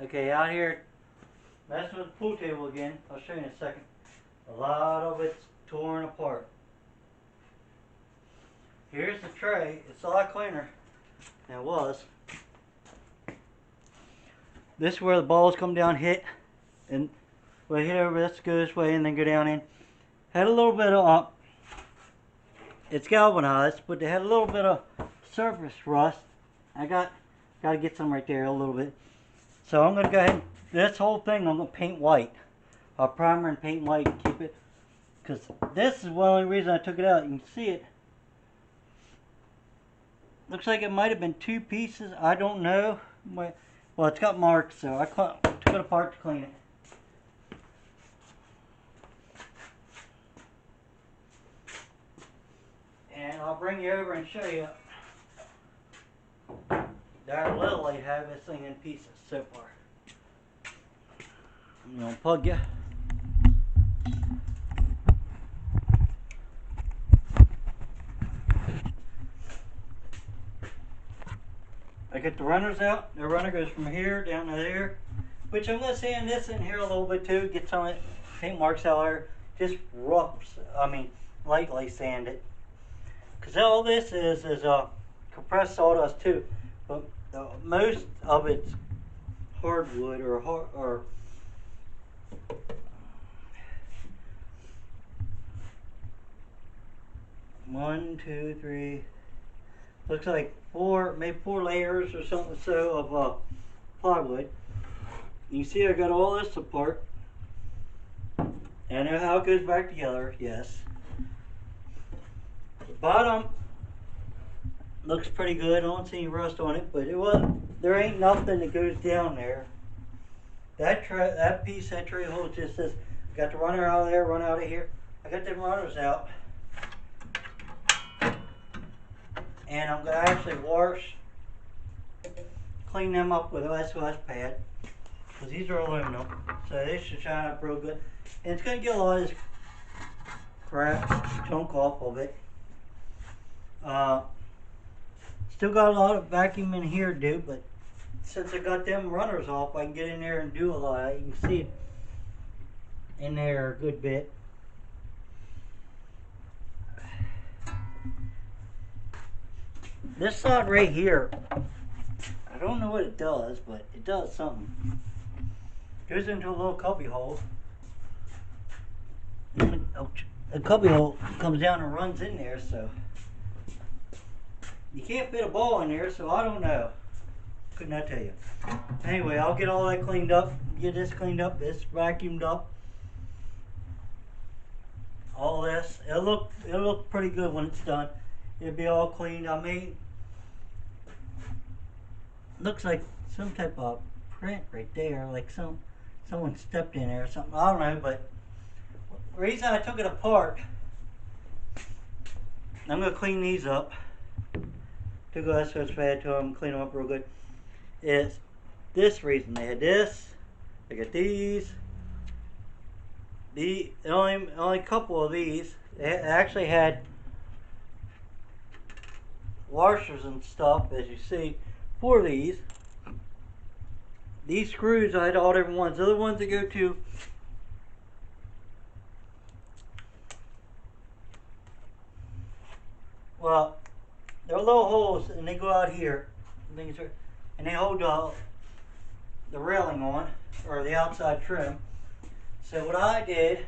Okay, out here messing with the pool table again. I'll show you in a second. A lot of it's torn apart. Here's the tray. It's a lot cleaner than it was. This is where the balls come down, hit, and well, hit over this, go this way, and then go down in. Had a little bit of, it's galvanized, but they had a little bit of surface rust. I got to get some right there a little bit. So I'm going to go ahead and, this whole thing I'm going to paint white. I'll primer and paint white and keep it. Because this is one of the reasons I took it out. You can see it. Looks like it might have been two pieces. I don't know. Well, it's got marks, so I took it apart to clean it. And I'll bring you over and show you. There literally have this thing in pieces so far. I'm going to plug you. I get the runners out. The runner goes from here down to there. Which I'm going to sand this in here a little bit too. Get some of the paint marks out there. Just lightly sand it. Because all this is compressed sawdust too. But most of it's hardwood or 1, 2, 3. Looks like maybe four layers or something so of plywood. You see I got all this apart. And how it goes back together, yes. The bottom looks pretty good. I don't see any rust on it, but there ain't nothing that goes down there. That tray hole just says, I got the runner out of there, run out of here. I got them runners out. And I'm going to actually clean them up with an SOS pad. Because these are aluminum, so they should shine up real good. And it's going to get a lot of this crap, chunk off of it. Still got a lot of vacuum in here to do, but since I got them runners off, I can get in there and do a lot. You can see it in there a good bit. This side right here, I don't know what it does, but it does something. Goes into a little cubby hole. The cubby hole comes down and runs in there, so you can't fit a ball in there, so I don't know. Couldn't I tell you? Anyway, I'll get all that cleaned up, get this cleaned up, this vacuumed up. All this, it'll look pretty good when it's done. It'll be all cleaned. Looks like some type of print right there, like someone stepped in there or something. I don't know, but the reason I took it apart, I'm going to clean these up. Took a SOS pad to them, clean them up real good. Is this reason. They had this, they got these. Only couple of these. They actually had washers and stuff, as you see, for these. These screws, I had all different ones. The other ones that go to well, they're little holes and they go out here. And they hold the railing on, or the outside trim. So what I did,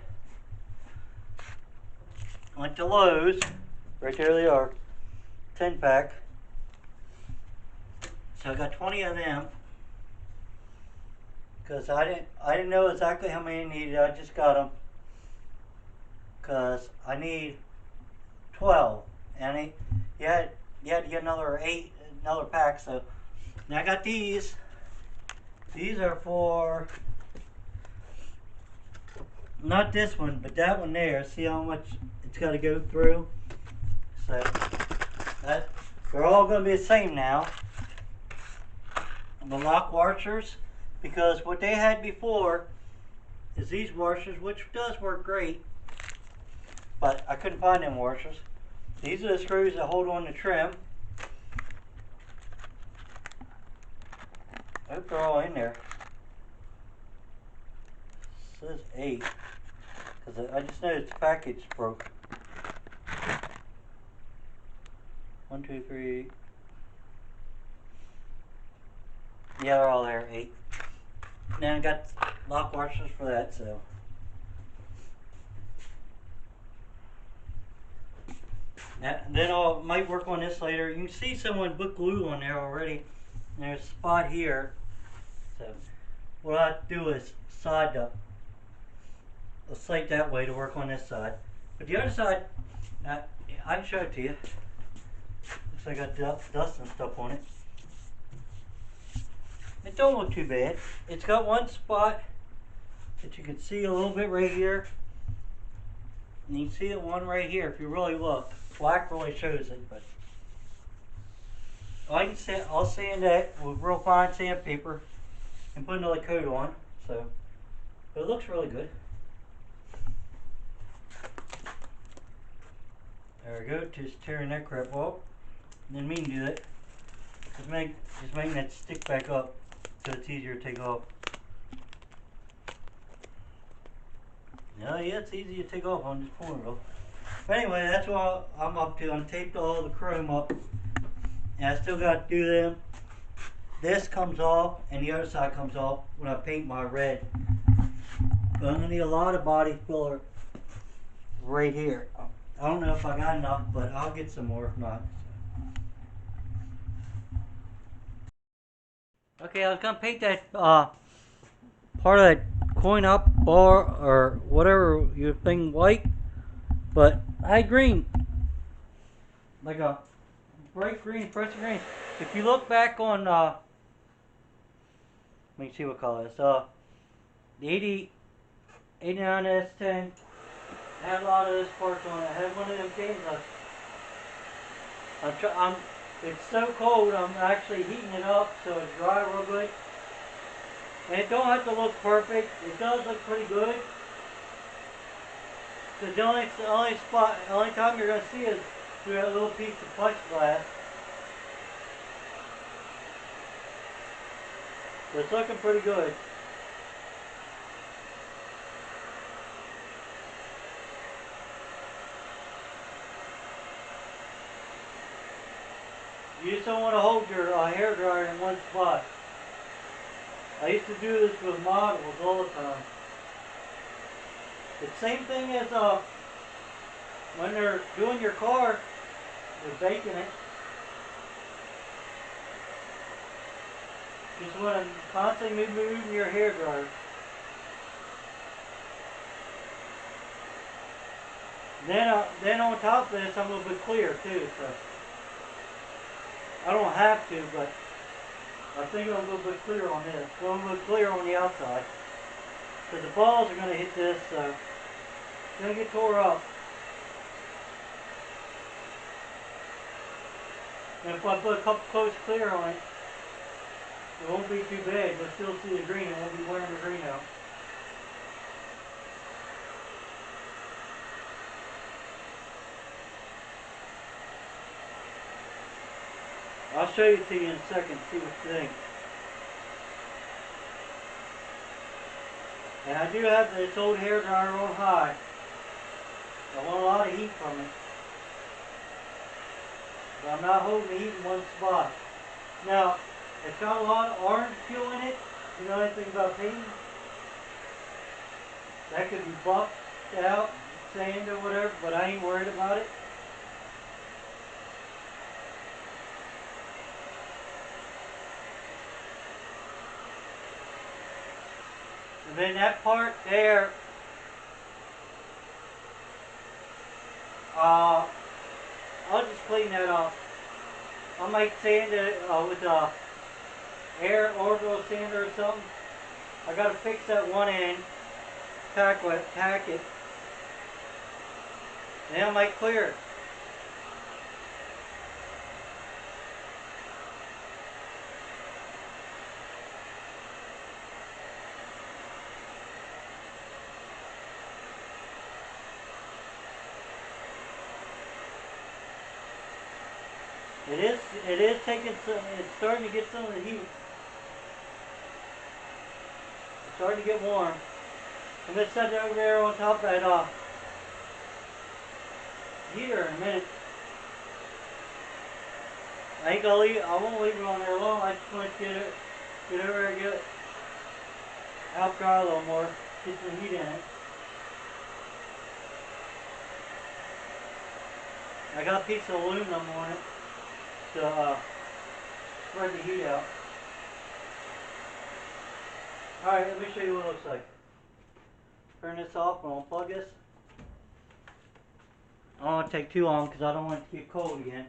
went to Lowe's, right there they are, 10-pack. So I got 20 of them, because I didn't know exactly how many I needed. I just got them because I need 12, and you had to get another pack. So now I got these. These are for not this one, but that one there. See how much it's got to go through. So they're all going to be the same now. The lock washers, because what they had before is these washers, which does work great, but I couldn't find them washers. These are the screws that hold on the trim. I hope they're all in there. says 8. Because I just noticed the package broke. 1, 2, 3. Yeah, they're all there. 8. Then I got lock washers for that, so. Then I might work on this later. You can see someone put glue on there already. And there's a spot here. So what I do is side up. I'll slate that way to work on this side. But the other side, I can show it to you. Looks like I got dust and stuff on it. It don't look too bad. It's got one spot that you can see a little bit right here. And you can see the one right here if you really look. Black really shows it, but I'll sand that with real fine sandpaper and put another coat on. So, but it looks really good. There we go. Just tearing that crap off. Didn't mean to do that. Just making that stick back up so it's easier to take off. Yeah, it's easy to take off on this corner though. But anyway, that's what I'm up to. I'm taped all the chrome up. And I still got to do them. This comes off and the other side comes off when I paint my red. But I'm going to need a lot of body filler right here. I don't know if I got enough, but I'll get some more if not. Okay, I was going to paint that part of that coin up bar or whatever your thing white. But I had green. Like a bright green, fresh green. If you look back on, let me see what color it's, the 89 S10 had a lot of this parts on it. I had one of them games. It's so cold, I'm actually heating it up so it's dry real good. And it don't have to look perfect. It does look pretty good. Because the only time you're going to see is through that little piece of plexiglass. So it's looking pretty good. You just don't want to hold your hair dryer in one spot. I used to do this with models all the time. The same thing as when they're doing your car, they're baking it. You just want to constantly move your hair dryer. Then on top of this, I'm going to put clear too. So I don't have to, but I think I'm going to put clear on this. So I'm going to put clear on the outside. Because the balls are going to hit this, so it's going to get tore up. And if I put a couple coats clear on it, it won't be too bad. You'll still see the green. It won't be wearing the green out. I'll show it to you in a second, see what you think. And I do have this old hair dryer on high. I want a lot of heat from it. But I'm not holding the heat in one spot. Now, it's got a lot of orange peel in it. You know anything about painting? That could be buffed out, sand or whatever, but I ain't worried about it. And then that part there, I'll just clean that up. I might sand it with a air orbital sander or something. I gotta fix that one end, tack it. Then I might clear it. It is taking some, it's starting to get some of the heat. It's starting to get warm. I'm gonna set it over there on top of that heater in a minute. I ain't gonna leave. I won't leave it on there long. I just want to get over there and get it help dry a little more, get some heat in it. I got a piece of aluminum on it to spread the heat out. Alright, let me show you what it looks like. Turn this off and unplug this. I don't want to take too long because I don't want it to get cold again.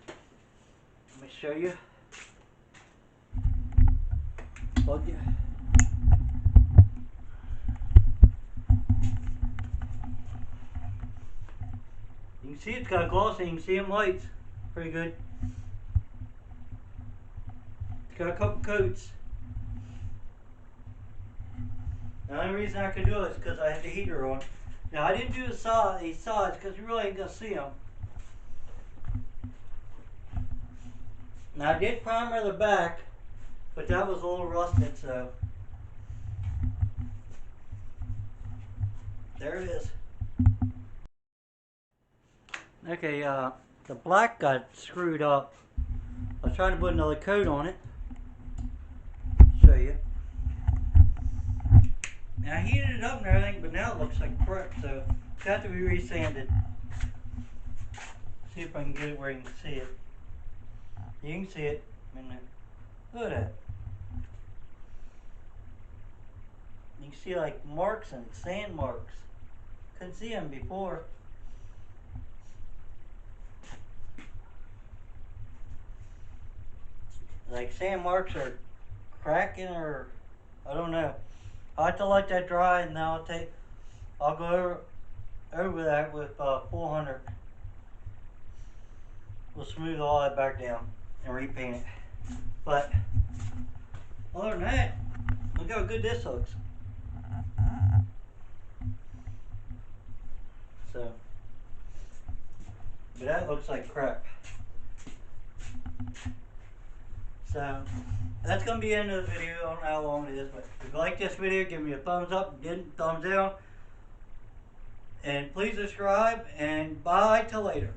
Let me show you. Plug it. You can see it's got glossy, you can see them lights. Pretty good. It's got a couple coats. The only reason I could do it is because I had the heater on. Now I didn't do these sides because you really ain't gonna see them. Now I did primer the back, but that was a little rusted, so there it is. Okay, the black got screwed up. I was trying to put another coat on it. Show you. Now I heated it up and everything, but now it looks like crap, so it's got to be resanded. See if I can get it where you can see it. You can see it in there. Look at that. You can see like marks and sand marks. Couldn't see them before. Like sand marks are cracking, or I don't know. I have to let that dry, and then I'll go over that with 400. We'll smooth all that back down and repaint it. But other than that, look how good this looks. So, but that looks like crap. So that's gonna be the end of the video. I don't know how long it is, but if you like this video, give me a thumbs up, thumbs down, and please subscribe, and bye till later.